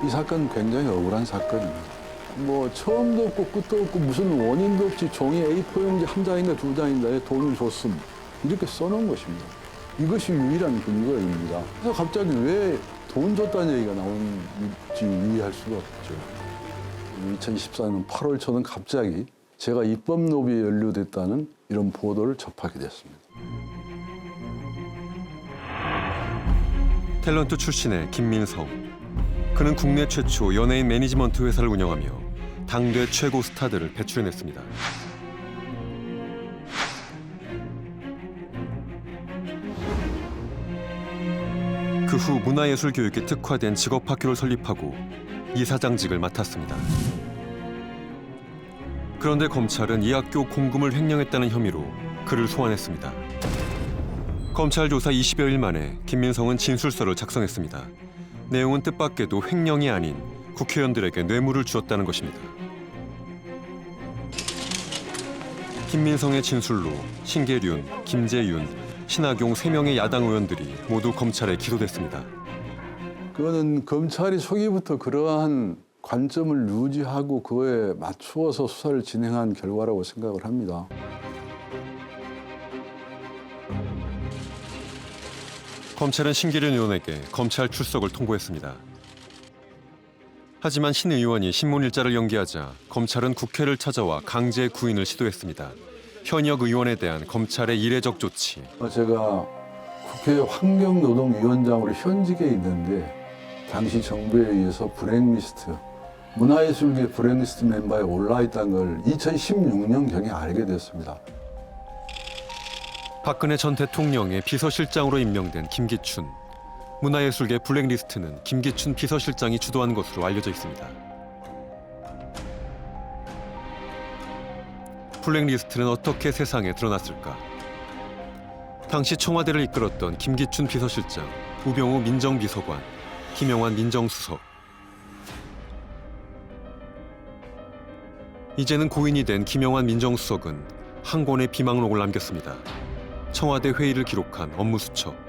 이 사건은 굉장히 억울한 사건입니다. 뭐 처음도 없고 끝도 없고 무슨 원인도 없이 종이 A4 용지 한 장인가 두 장인가에 돈을 줬음 이렇게 써놓은 것입니다. 이것이 유일한 근거입니다. 그래서 갑자기 왜 돈 줬다는 얘기가 나오는지 이해할 수가 없죠. 2014년 8월 초는 갑자기 제가 입법 로비에 연루됐다는 이런 보도를 접하게 됐습니다. 탤런트 출신의 김민성. 그는 국내 최초 연예인 매니지먼트 회사를 운영하며 당대 최고 스타들을 배출해냈습니다. 그 후 문화예술 교육에 특화된 직업학교를 설립하고 이사장직을 맡았습니다. 그런데 검찰은 이 학교 공금을 횡령했다는 혐의로 그를 소환했습니다. 검찰 조사 20여일 만에 김민성은 진술서를 작성했습니다. 내용은 뜻밖에도 횡령이 아닌 국회의원들에게 뇌물을 주었다는 것입니다. 김민성의 진술로 신계륜, 김재윤, 신학용 3명의 야당 의원들이 모두 검찰에 기소됐습니다. 그거는 검찰이 초기부터 그러한 관점을 유지하고 그거에 맞추어서 수사를 진행한 결과라고 생각을 합니다. 검찰은 신계륜 의원에게 검찰 출석을 통보했습니다. 하지만 신 의원이 신문일자를 연기하자 검찰은 국회를 찾아와 강제 구인을 시도했습니다. 현역 의원에 대한 검찰의 이례적 조치. 제가 국회 환경노동위원장으로 현직에 있는데 당시 정부에 의해서 블랙리스트, 문화예술계 블랙리스트 멤버에 올라있다는 걸 2016년경에 알게 됐습니다. 박근혜 전 대통령의 비서실장으로 임명된 김기춘. 문화예술계 블랙리스트는 김기춘 비서실장이 주도한 것으로 알려져 있습니다. 블랙리스트는 어떻게 세상에 드러났을까? 당시 청와대를 이끌었던 김기춘 비서실장, 우병우 민정비서관, 김영환 민정수석. 이제는 고인이 된 김영환 민정수석은 한 권의 비망록을 남겼습니다. 청와대 회의를 기록한 업무수첩.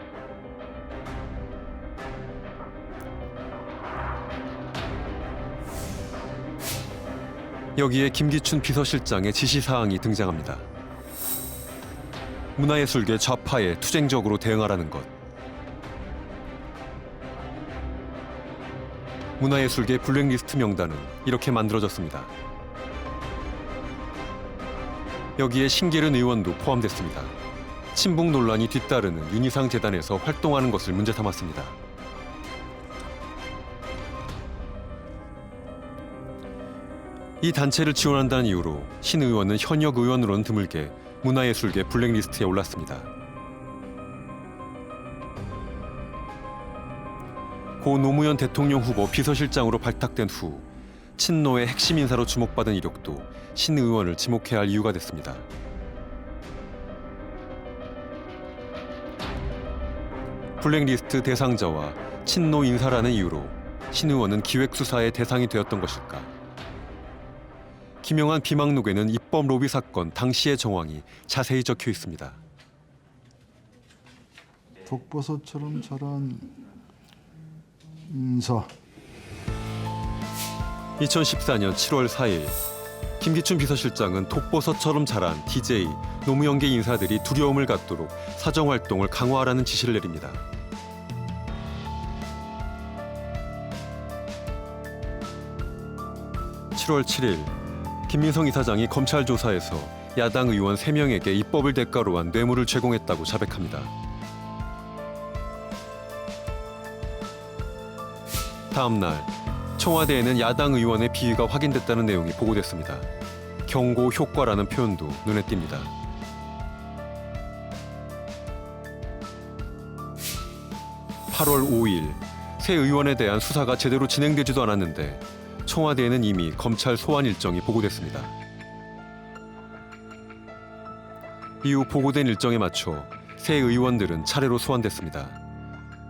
여기에 김기춘 비서실장의 지시사항이 등장합니다. 문화예술계 좌파에 투쟁적으로 대응하라는 것. 문화예술계 블랙리스트 명단은 이렇게 만들어졌습니다. 여기에 신계륜 의원도 포함됐습니다. 친북 논란이 뒤따르는 윤희상 재단에서 활동하는 것을 문제 삼았습니다. 이 단체를 지원한다는 이유로 신 의원은 현역 의원으로는 드물게 문화예술계 블랙리스트에 올랐습니다. 고 노무현 대통령 후보 비서실장으로 발탁된 후 친노의 핵심 인사로 주목받은 이력도 신 의원을 지목해야 할 이유가 됐습니다. 블랙리스트 대상자와 친노 인사라는 이유로 신 의원은 기획수사의 대상이 되었던 것일까? 김영환 비망록에는 입법 로비 사건 당시의 정황이 자세히 적혀 있습니다. 독버섯처럼 자란 인사. 2014년 7월 4일 김기춘 비서실장은 독버섯처럼 자란 DJ, 노무현계 인사들이 두려움을 갖도록 사정활동을 강화하라는 지시를 내립니다. (7월 7일) 김민성 이사장이 검찰 조사에서 야당 의원 3명에게 입법을 대가로 한 뇌물을 제공했다고 자백합니다. 다음 날 청와대에는 야당 의원의 비위가 확인됐다는 내용이 보고됐습니다. 경고 효과라는 표현도 눈에 띕니다. (8월 5일) 새 의원에 대한 수사가 제대로 진행되지도 않았는데 청와대에는 이미 검찰 소환 일정이 보고됐습니다. 이후 보고된 일정에 맞춰 새 의원들은 차례로 소환됐습니다.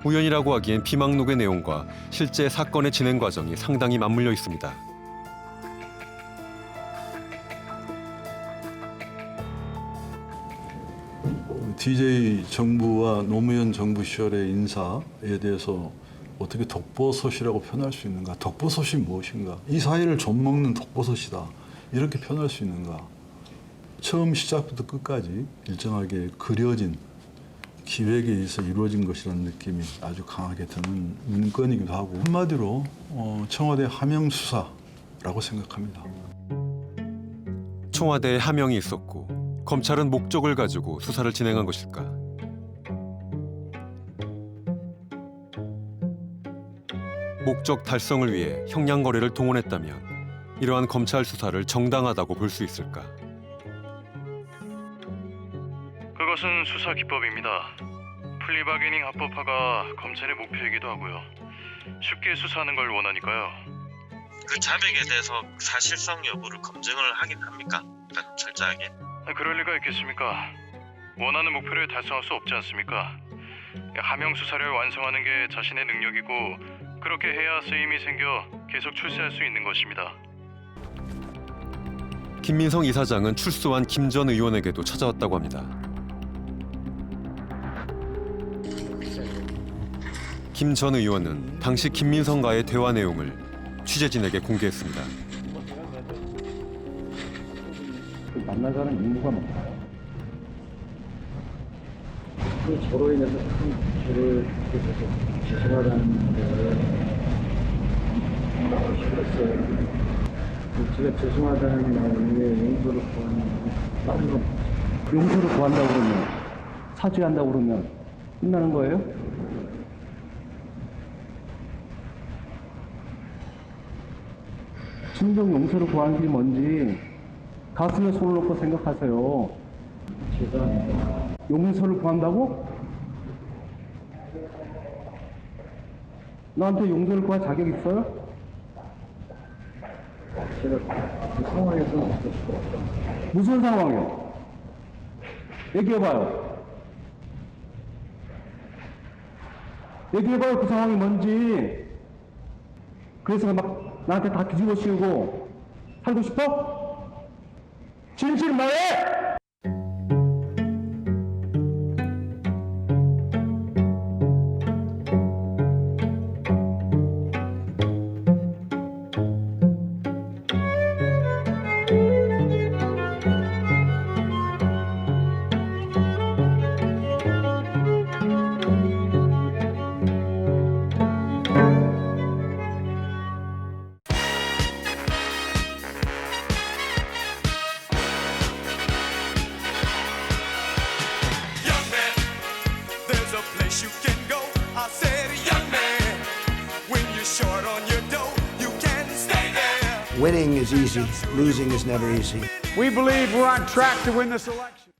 우연이라고 하기엔 비망록의 내용과 실제 사건의 진행 과정이 상당히 맞물려 있습니다. DJ 정부와 노무현 정부 시절의 인사에 대해서 어떻게 독버섯이라고 표현할 수 있는가? 독버섯이 무엇인가? 이 사회를 좀먹는 독버섯이다. 이렇게 표현할 수 있는가? 처음 시작부터 끝까지 일정하게 그려진 기획에 의해서 이루어진 것이라는 느낌이 아주 강하게 드는 문건이기도 하고 한마디로 청와대 하명 수사라고 생각합니다. 청와대에 하명이 있었고 검찰은 목적을 가지고 수사를 진행한 것일까? 목적 달성을 위해 형량 거래를 동원했다면 이러한 검찰 수사를 정당하다고 볼 수 있을까? 그것은 수사 기법입니다. 플리바게닝 합법화가 검찰의 목표이기도 하고요. 쉽게 수사하는 걸 원하니까요. 그 자백에 대해서 사실성 여부를 검증을 하긴 합니까? 그러니까 철저하게. 그럴 리가 있겠습니까? 원하는 목표를 달성할 수 없지 않습니까? 하명 수사를 완성하는 게 자신의 능력이고 그렇게 해야 쓰임이 생겨 계속 출세할 수 있는 것입니다. 김민성 이사장은 출소한 김 전 의원에게도 찾아왔다고 합니다. 김 전 의원은 당시 김민성과의 대화 내용을 취재진에게 공개했습니다. 만날 사람 인구가 많아요. 저로 인해서 큰 죄를 죄송하다는 걸 싫었어요. 제가 죄송하다는 마음에 용서를 구하는 건 용서를 구한다고 그러면 사죄한다고 그러면 끝나는 거예요? 진정 용서를 구하는 게 뭔지 가슴에 손을 놓고 생각하세요. 죄송합니다. 용서를 구한다고? 나한테 용서를 구할 자격 있어요? 제가 그 상황에서 무슨 상황이요? 얘기해봐요. 얘기해봐요. 그 상황이 뭔지. 그래서 막 나한테 다 뒤집어 씌우고 살고 싶어? 진실 말해! There's a place you can go. I said, young man, when you're short on your dough, you can stay there. Winning is easy, losing is never easy. We believe we're on track to win this election.